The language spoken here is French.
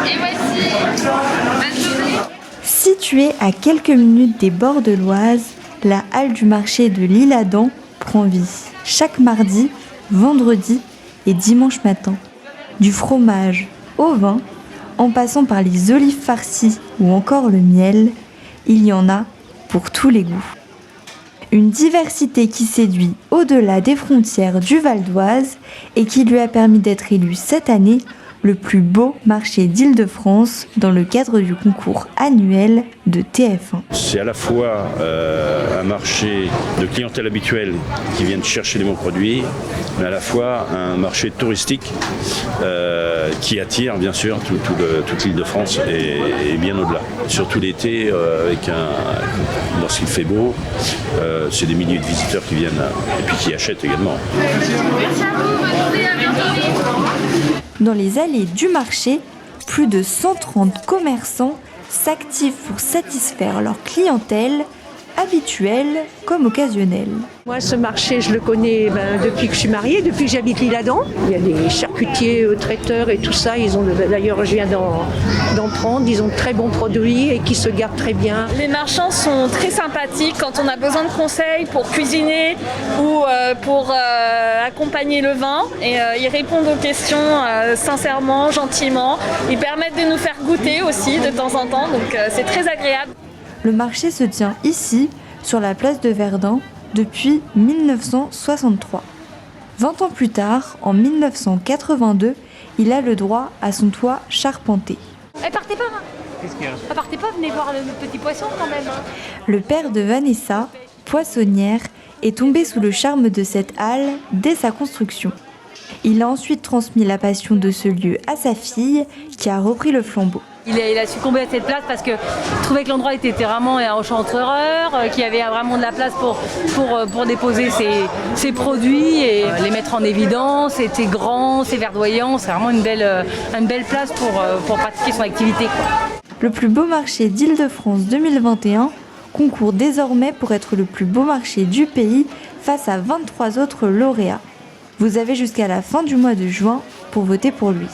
Et voici. Bonne journée. Située à quelques minutes des bords de l'Oise, la halle du marché de l'Isle-Adam prend vie. Chaque mardi, vendredi et dimanche matin. Du fromage au vin, en passant par les olives farcies ou encore le miel, il y en a pour tous les goûts. Une diversité qui séduit au-delà des frontières du Val d'Oise et qui lui a permis d'être élu cette année le plus beau marché d'Île-de-France dans le cadre du concours annuel de TF1. C'est à la fois un marché de clientèle habituelle qui viennent chercher les bons produits, mais à la fois un marché touristique qui attire bien sûr toute l'Île-de-France et bien au-delà. Surtout l'été, lorsqu'il fait beau, c'est des milliers de visiteurs qui viennent et puis qui achètent également. Merci à vous, bonne journée, à bientôt. Dans les allées du marché, plus de 130 commerçants s'activent pour satisfaire leur clientèle, habituelle comme occasionnelle. Moi, ce marché, je le connais depuis que je suis mariée, depuis que j'habite l'Isle-Adam. Il y a des charcutiers, traiteurs et tout ça. D'ailleurs, je viens d'en prendre. Ils ont de très bons produits et qui se gardent très bien. Les marchands sont très sympathiques quand on a besoin de conseils pour cuisiner ou pour accompagner le vin. Et ils répondent aux questions sincèrement, gentiment. Ils permettent de nous faire goûter aussi de temps en temps. Donc c'est très agréable. Le marché se tient ici, sur la place de Verdun, depuis 1963. 20 ans plus tard, en 1982, il a le droit à son toit charpenté. Partez pas, Qu'est-ce qu'il y a ? Partez pas, venez voir le petit poisson quand même. Le père de Vanessa, poissonnière, est tombé sous le charme de cette halle dès sa construction. Il a ensuite transmis la passion de ce lieu à sa fille, qui a repris le flambeau. Il a succombé à cette place parce que je trouvais que l'endroit était vraiment un enchanteur, qu'il y avait vraiment de la place pour déposer ses produits et les mettre en évidence. C'était grand, c'est verdoyant, c'est vraiment une belle place pour pratiquer son activité, quoi. Le plus beau marché d'Île-de-France 2021 concourt désormais pour être le plus beau marché du pays face à 23 autres lauréats. Vous avez jusqu'à la fin du mois de juin pour voter pour lui.